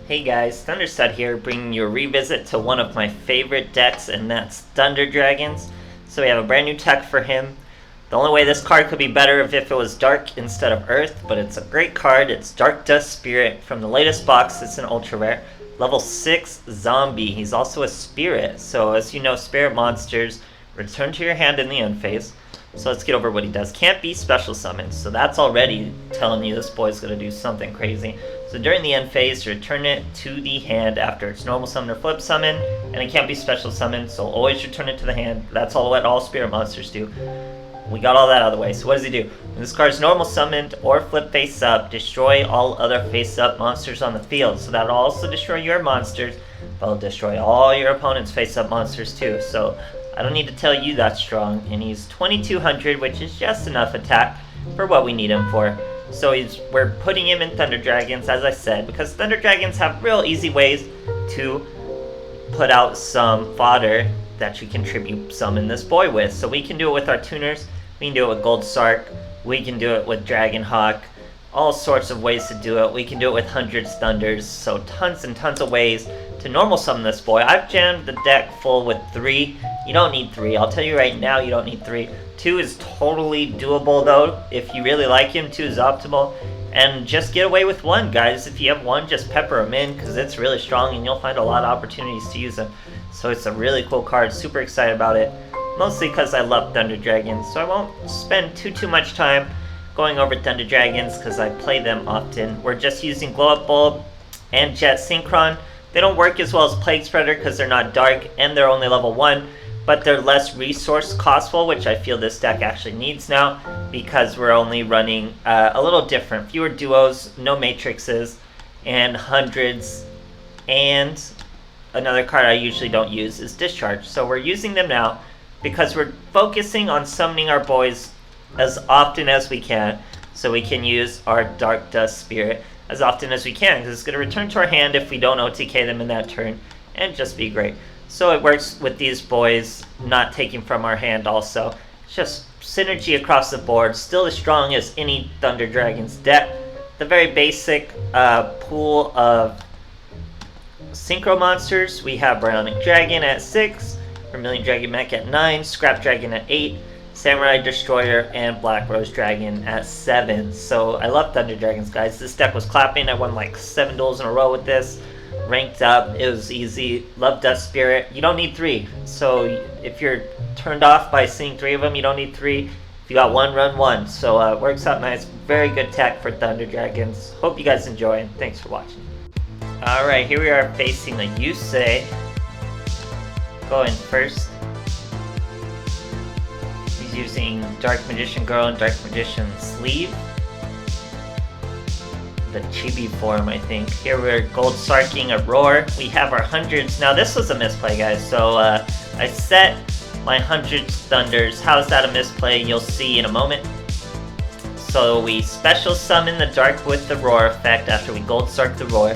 Hey guys, Thunderstud here, bringing you a revisit to one of my favorite decks, and that's Thunder Dragons. So we have a brand new tech for him. The only way this card could be better if it was Dark instead of Earth, but it's a great card. It's Dark Dust Spirit from the latest box. It's an ultra rare. Level 6 zombie. He's also a spirit. So as you know, spirit monsters return to your hand in the end phase. So let's get over what he does. Can't be special summons, so that's already telling you this boy's going to do something crazy. So during the end phase, return it to the hand after its normal summon or flip summon, and it can't be special summon, so always return it to the hand. That's all what all spirit monsters do. We got all that out of the way. So what does he do? When this card's normal summoned or flip face up, destroy all other face up monsters on the field. So that'll also destroy your monsters, but it'll destroy all your opponent's face up monsters too. So I don't need to tell you that's strong, and he's 2200, which is just enough attack for what we need him for. So we're putting him in Thunder Dragons, as I said, because Thunder Dragons have real easy ways to put out some fodder that you can tribute summon this boy with. So we can do it with our tuners, we can do it with Gold Sark, we can do it with Dragon Hawk, all sorts of ways to do it. We can do it with hundreds thunders, so tons and tons of ways to normal summon this boy. I've jammed the deck full with 3. You don't need 3. I'll tell you right now, you don't need 3. 2 is totally doable though. If you really like him, 2 is optimal. And just get away with 1, guys. If you have 1, just pepper him in, because it's really strong and you'll find a lot of opportunities to use him. So it's a really cool card. Super excited about it. Mostly because I love Thunder Dragons, so I won't spend too much time going over Thunder Dragons because I play them often. We're just using Glow Up Bulb and Jet Synchron. They don't work as well as Plague Spreader because they're not dark and they're only level 1, but they're less resource costful, which I feel this deck actually needs now because we're only running a little different. Fewer duos, no matrixes, and hundreds. And another card I usually don't use is Discharge. So we're using them now because we're focusing on summoning our boys as often as we can, so we can use our Dark Dust Spirit as often as we can, because it's going to return to our hand if we don't OTK them in that turn, and just be great. So it works with these boys not taking from our hand also. It's just synergy across the board, still as strong as any Thunder Dragons deck. The very basic pool of Synchro monsters, we have Bionic Dragon at 6, Vermilion Dragon Mech at 9, Scrap Dragon at 8, Samurai Destroyer, and Black Rose Dragon at 7. So I love Thunder Dragons, guys. This deck was clapping. I won like 7 duels in a row with this. Ranked up. It was easy. Love Dust Spirit. You don't need 3. So if you're turned off by seeing 3 of them, you don't need 3. If you got 1, run 1. So it works out nice. Very good tech for Thunder Dragons. Hope you guys enjoy, and thanks for watching. Alright, here we are facing the Yusei. Going first. Using Dark Magician Girl and Dark Magician Sleeve. The chibi form, I think. Here we're Gold Sarking a Roar. We have our hundreds. Now this was a misplay, guys. So I set my hundreds thunders. How's that a misplay? You'll see in a moment. So we special summon the Dark with the Roar effect after we Gold Sark the Roar.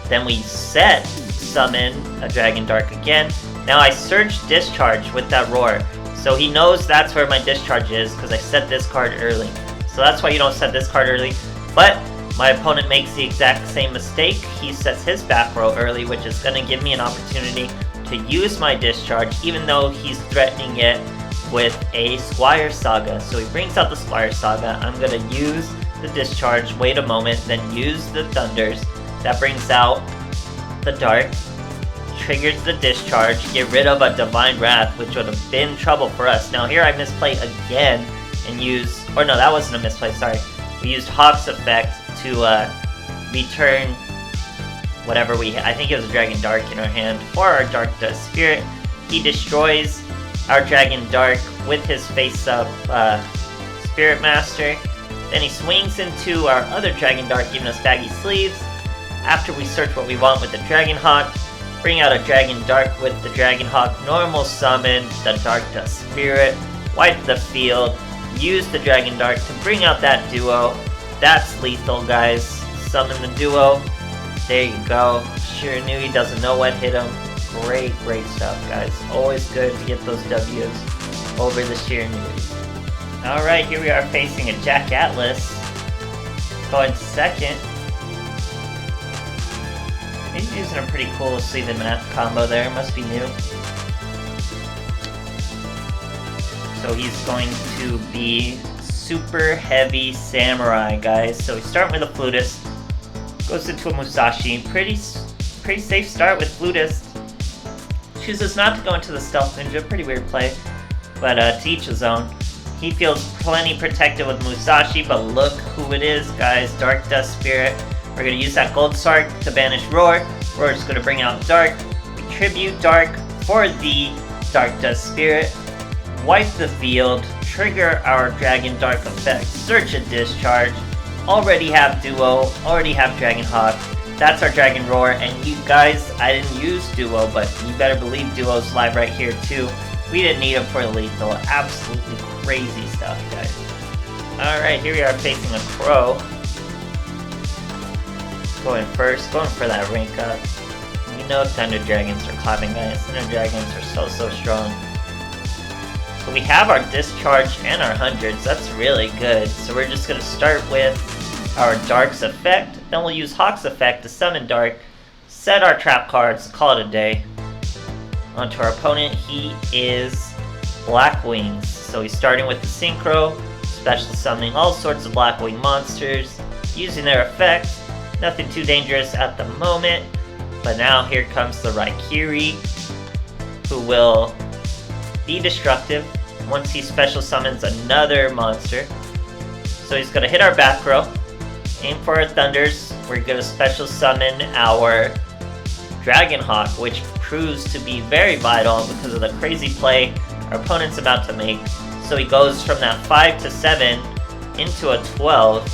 Then we set summon a Dragon Dark again. Now I search Discharge with that Roar. So he knows that's where my Discharge is because I set this card early. So that's why you don't set this card early. But my opponent makes the exact same mistake. He sets his back row early, which is going to give me an opportunity to use my Discharge, even though he's threatening it with a Squire Saga. So he brings out the Squire Saga. I'm going to use the Discharge, wait a moment, then use the Thunders. That brings out the Dark. Triggers the Discharge, get rid of a Divine Wrath, which would have been trouble for us. Now here I misplay again and use, or no, that wasn't a misplay, sorry. We used Hawk's effect to return whatever I think it was a Dragon Dark in our hand for our Dark Dust Spirit. He destroys our Dragon Dark with his face-up Spirit Master. Then he swings into our other Dragon Dark, giving us baggy sleeves. After we search what we want with the Dragon Hawk, bring out a Dragon Dark with the Dragon Hawk, normal summon the Dark Dust Spirit, wipe the field, use the Dragon Dark to bring out that duo. That's lethal, guys. Summon the duo. There you go. Sure knew he doesn't know what hit him. Great, great stuff, guys. Always good to get those W's over the sheer news. Alright, here we are facing a Jack Atlas. Going second. He's using a pretty cool sleeve and mat combo there, must be new. So he's going to be super heavy samurai, guys. So we start with a flutist, goes into a Musashi. Pretty safe start with flutist. Chooses not to go into the stealth ninja, pretty weird play, but to each his own. He feels plenty protected with Musashi, but look who it is, guys. Dark Dust Spirit. We're going to use that Gold Sark to banish Roar. Roar's going to bring out Dark. We tribute Dark for the Dark Dust Spirit. Wipe the field. Trigger our Dragon Dark effect. Search and Discharge. Already have Duo. Already have Dragon Hawk. That's our Dragon Roar. And you guys, I didn't use Duo, but you better believe Duo's live right here too. We didn't need him for lethal. Absolutely crazy stuff, guys. Alright, here we are facing a Crow. Going first, going for that rank up. You know Thunder Dragons are clapping, guys. Thunder Dragons are so strong. So we have our Discharge and our hundreds. That's really good. So we're just going to start with our Dark's effect. Then we'll use Hawk's effect to summon Dark. Set our trap cards, call it a day. Onto our opponent, he is Black Wings. So he's starting with the Synchro, special summoning all sorts of Black Wing monsters, using their effects. Nothing too dangerous at the moment, but now here comes the Raikiri, who will be destructive once he special summons another monster. So he's going to hit our back row, aim for our Thunders. We're going to special summon our Dragon Hawk, which proves to be very vital because of the crazy play our opponent's about to make. So he goes from that 5 to 7 into a 12.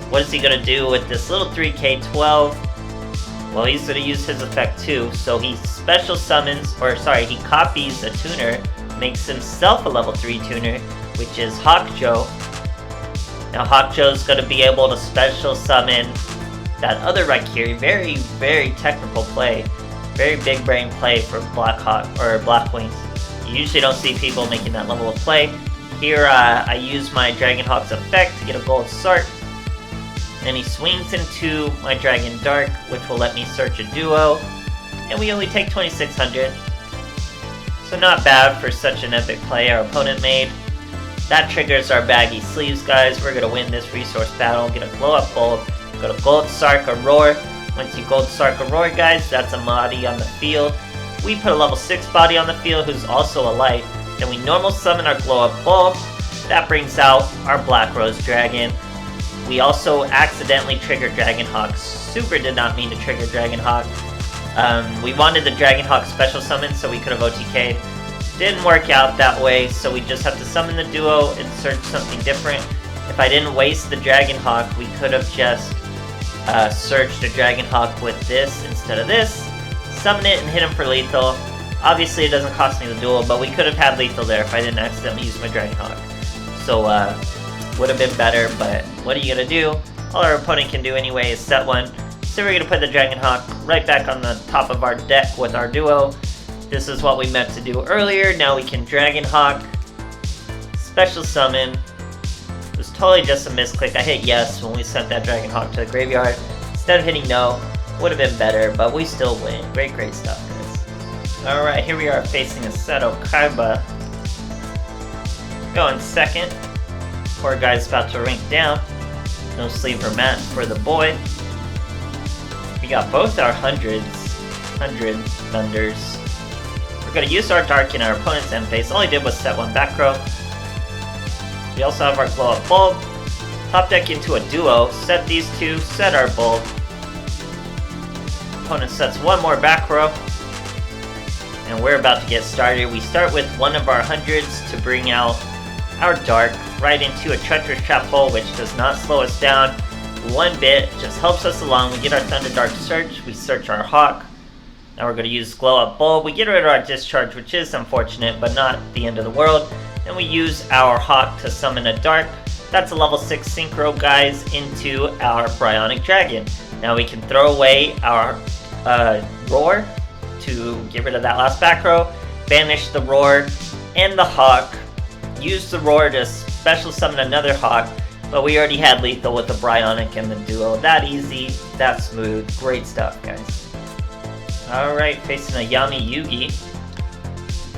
What is he going to do with this little 3k 12? Well, he's going to use his effect too. So he special summons, or sorry, he copies a tuner, makes himself a level 3 tuner, which is Hawkjo. Now Hawkjo's going to be able to special summon that other Raikiri. Very technical play. Very big brain play for Black Hawk, or Black Wings. You usually don't see people making that level of play. Here I use my Dragon Hawk's effect to get a Gold Sark. And he swings into my Dragon Dark, which will let me search a Duo. And we only take 2600. So not bad for such an epic play our opponent made. That triggers our baggy sleeves, guys. We're going to win this resource battle. Get a Glow Up Bulb. Go to Gold Sark a Roar. Once you Gold Sark a Roar, guys, that's a body on the field. We put a level 6 body on the field who's also a light. Then we normal summon our Glow Up Bulb. That brings out our Black Rose Dragon. We also accidentally triggered Dragon Hawk. Super did not mean to trigger Dragon Hawk. We wanted the Dragon Hawk special summon so we could have OTK'd. Didn't work out that way, so we just have to summon the Duo and search something different. If I didn't waste the Dragon Hawk, we could have just searched a Dragon Hawk with this instead of this. Summon it and hit him for lethal. Obviously it doesn't cost me the duel, but we could have had lethal there if I didn't accidentally use my Dragon Hawk. So would have been better, but what are you gonna do? All our opponent can do anyway is set one. So we're gonna put the Dragon Hawk right back on the top of our deck with our Duo. This is what we meant to do earlier. Now we can Dragon Hawk, special summon. It was totally just a misclick. I hit yes when we sent that Dragon Hawk to the graveyard. Instead of hitting no, would have been better, but we still win. Great stuff, guys. Alright, here we are facing a Seto Kaiba. Going second. Poor guy's about to rank down. No sleeve or mat for the boy. We got both our 100 Thunders. We're going to use our Dark in our opponent's end phase. All he did was set one back row. We also have our Glow Up Bulb. Top deck into a Duo. Set these two. Set our Bulb. Opponent sets one more back row. And we're about to get started. We start with one of our 100s to bring out our Dark right into a Treacherous Trap Hole, which does not slow us down one bit. Just helps us along. We get our Thunder Dark search. We search our Hawk. Now we're going to use Glow Up Bulb. We get rid of our Discharge, which is unfortunate, but not the end of the world. And we use our Hawk to summon a Dark. That's a level 6 Synchro, guys, into our Bryonic Dragon. Now we can throw away our Roar to get rid of that last back row. Banish the Roar and the Hawk. Use the Roar to special summon another Hawk. But we already had lethal with the Bryonic and the Duo. That easy, that smooth. Great stuff, guys. Alright, facing a Yami Yugi.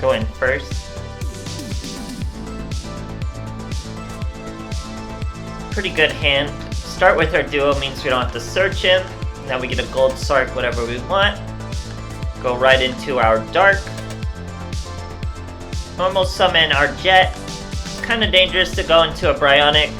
Going first. Pretty good hand. Start with our duo means we don't have to search him. Now we get a gold Sark, whatever we want. Go right into our Dark. Normal summon our Jet. It's kind of dangerous to go into a Bryonic,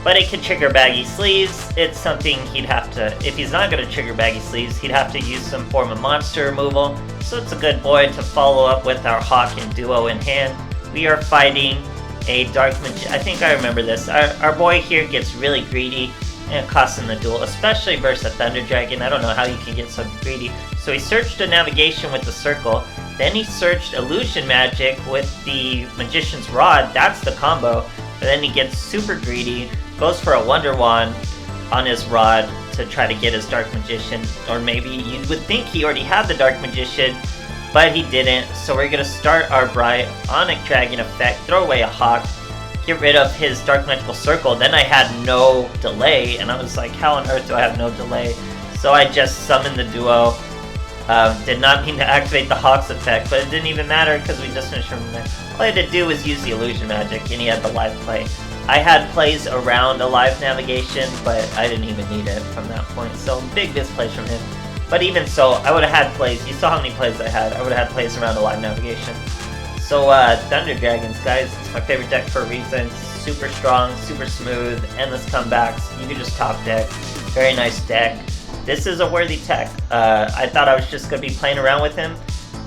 but it can trigger Baggy Sleeves. It's something he'd have to, if he's not going to trigger Baggy Sleeves, he'd have to use some form of monster removal. So it's a good boy to follow up with our Hawk and Duo in hand. We are fighting a Dark Magician. I think I remember this. Our boy here gets really greedy and it costs him the duel, especially versus a Thunder Dragon. I don't know how you can get so greedy. So he searched a navigation with the circle, then he searched illusion magic with the Magician's Rod. That's the combo. But then he gets super greedy, goes for a Wonder Wand on his Rod to try to get his Dark Magician. Or maybe you would think he already had the Dark Magician, but he didn't. So we're going to start our Bryonic Dragon effect, throw away a Hawk, get rid of his Dark Magical Circle. Then I had no delay, and I was like, how on earth do I have no delay? So I just summoned the Duo. Did not mean to activate the Hawk's effect, but it didn't even matter because we just finished from there. All I had to do was use the illusion magic, and he had the live play. I had plays around a live navigation, but I didn't even need it from that point. So big misplays from him. But even so, I would have had plays. You saw how many plays I had. I would have had plays around a live navigation. So Thunder Dragons, guys, it's my favorite deck for a reason. Super strong, super smooth, endless comebacks. You can just top deck. Very nice deck. This is a worthy tech. I thought I was just going to be playing around with him,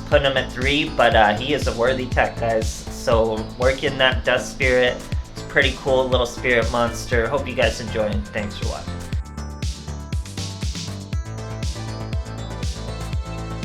putting him at 3, but he is a worthy tech, guys. So working that Dust Spirit. It's a pretty cool little spirit monster. Hope you guys enjoy, and thanks for watching.